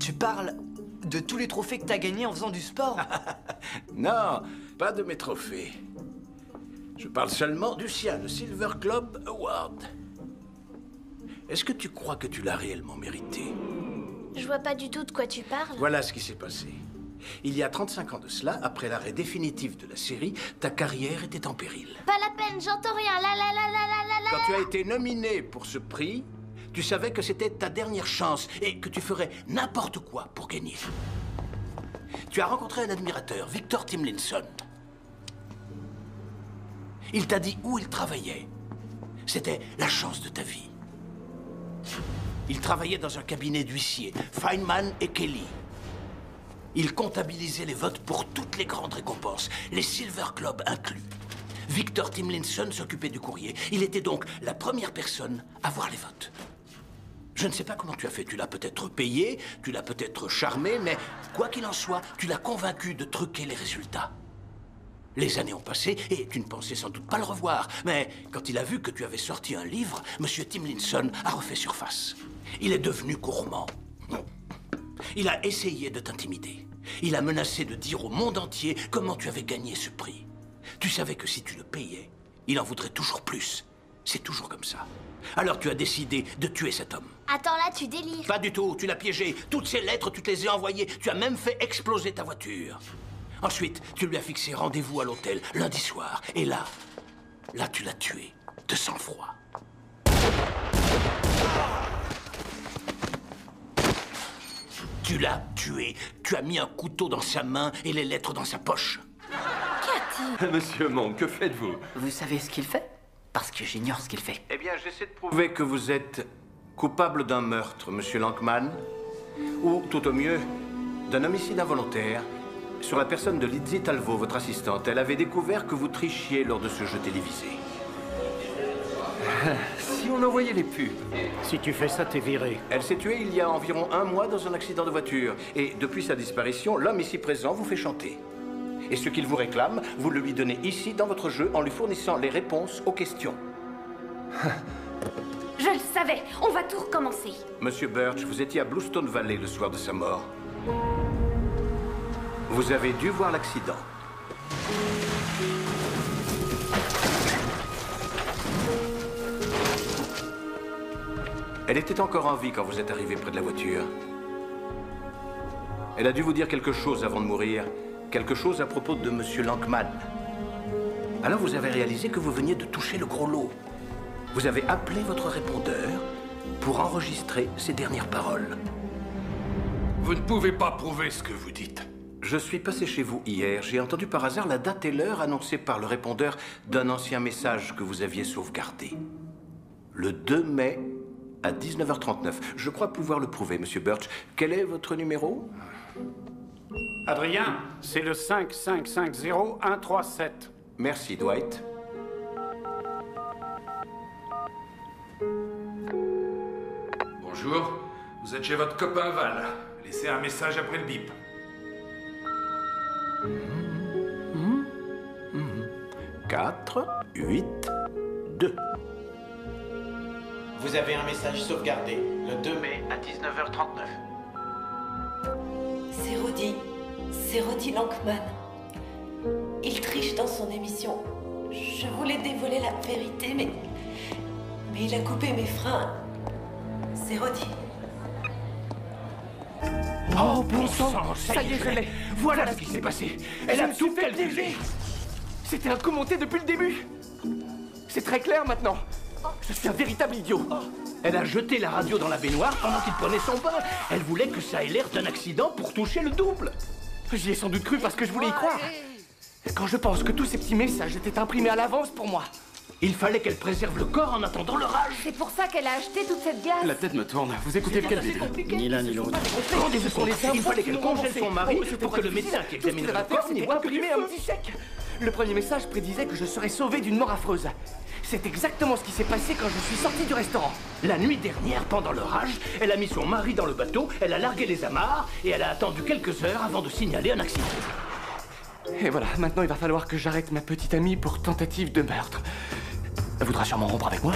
Tu parles de tous les trophées que t'as gagnés en faisant du sport? Non, pas de mes trophées. Je parle seulement du sien, le Silver Club Award. Est-ce que tu crois que tu l'as réellement mérité? Je vois pas du tout de quoi tu parles. Voilà ce qui s'est passé. Il y a 35 ans de cela, après l'arrêt définitif de la série, ta carrière était en péril. Pas la peine, j'entends rien. Quand tu as été nominé pour ce prix, tu savais que c'était ta dernière chance et que tu ferais n'importe quoi pour gagner. Tu as rencontré un admirateur, Victor Timlinson. Il t'a dit où il travaillait. C'était la chance de ta vie. Il travaillait dans un cabinet d'huissiers, Feynman et Kelly. Il comptabilisait les votes pour toutes les grandes récompenses, les Silver Club inclus. Victor Timlinson s'occupait du courrier. Il était donc la première personne à voir les votes. Je ne sais pas comment tu as fait. Tu l'as peut-être payé, tu l'as peut-être charmé, mais quoi qu'il en soit, tu l'as convaincu de truquer les résultats. Les années ont passé et tu ne pensais sans doute pas le revoir. Mais quand il a vu que tu avais sorti un livre, M. Timlinson a refait surface. Il est devenu gourmand. Il a essayé de t'intimider. Il a menacé de dire au monde entier comment tu avais gagné ce prix. Tu savais que si tu le payais, il en voudrait toujours plus. C'est toujours comme ça. Alors tu as décidé de tuer cet homme. Attends, là, tu délires. Pas du tout, tu l'as piégé. Toutes ces lettres, tu te les as envoyées. Tu as même fait exploser ta voiture. Ensuite, tu lui as fixé rendez-vous à l'hôtel lundi soir. Et là, tu l'as tué de sang-froid. Tu l'as tué. Tu as mis un couteau dans sa main et les lettres dans sa poche. Monsieur Monk, que faites-vous? Vous savez ce qu'il fait? Parce que j'ignore ce qu'il fait. Eh bien, j'essaie de prouver que vous êtes coupable d'un meurtre, monsieur Lankman, ou, tout au mieux, d'un homicide involontaire sur la personne de Lizzie Talvo, votre assistante. Elle avait découvert que vous trichiez lors de ce jeu télévisé. Si on envoyait les pubs. Si tu fais ça, t'es viré. Elle s'est tuée il y a environ 1 mois dans un accident de voiture. Et depuis sa disparition, l'homme ici présent vous fait chanter. Et ce qu'il vous réclame, vous le lui donnez ici dans votre jeu en lui fournissant les réponses aux questions. Je le savais. On va tout recommencer. Monsieur Birch, vous étiez à Bluestone Valley le soir de sa mort. Vous avez dû voir l'accident. Elle était encore en vie quand vous êtes arrivé près de la voiture. Elle a dû vous dire quelque chose avant de mourir. Quelque chose à propos de Monsieur Lankman. Alors vous avez réalisé que vous veniez de toucher le gros lot. Vous avez appelé votre répondeur pour enregistrer ses dernières paroles. Vous ne pouvez pas prouver ce que vous dites. Je suis passé chez vous hier. J'ai entendu par hasard la date et l'heure annoncée par le répondeur d'un ancien message que vous aviez sauvegardé. Le 2 mai à 19h39. Je crois pouvoir le prouver, Monsieur Birch. Quel est votre numéro? Adrien, c'est le 5550137. Merci, Dwight. Bonjour, vous êtes chez votre copain Val. Laissez un message après le bip. 4, 8, 2. Vous avez un message sauvegardé, le 2 mai à 19h39. C'est Roddy Lankman. Il triche dans son émission. Je voulais dévoiler la vérité, mais il a coupé mes freins. C'est Roddy. Oh, bon sang, ça y est, je l'ai. Voilà ce qui s'est passé. Elle a tout calculé. C'était un coup monté depuis le début. C'est très clair maintenant. Je suis un véritable idiot. Elle a jeté la radio dans la baignoire pendant qu'il prenait son bain. Elle voulait que ça ait l'air d'un accident pour toucher le double. J'y ai sans doute cru parce que je voulais y croire. Quand je pense que tous ces petits messages étaient imprimés à l'avance pour moi. Il fallait qu'elle préserve le corps en attendant l'orage. C'est pour ça qu'elle a acheté toute cette glace. La tête me tourne. Vous écoutez lequel des deux? Ni l'un ni l'autre. Rendez-vous compte, il fallait qu'elle congèle son mari pour que le médecin qui Tout ce qu'il examine avait à le faire, corps n'y c'était voit que du imprimer un feu. petit chèque. Le premier message prédisait que je serais sauvé d'une mort affreuse. C'est exactement ce qui s'est passé quand je suis sorti du restaurant. La nuit dernière, pendant l'orage, elle a mis son mari dans le bateau, elle a largué les amarres et elle a attendu quelques heures avant de signaler un accident. Et voilà, maintenant il va falloir que j'arrête ma petite amie pour tentative de meurtre. Elle voudra sûrement rompre avec moi.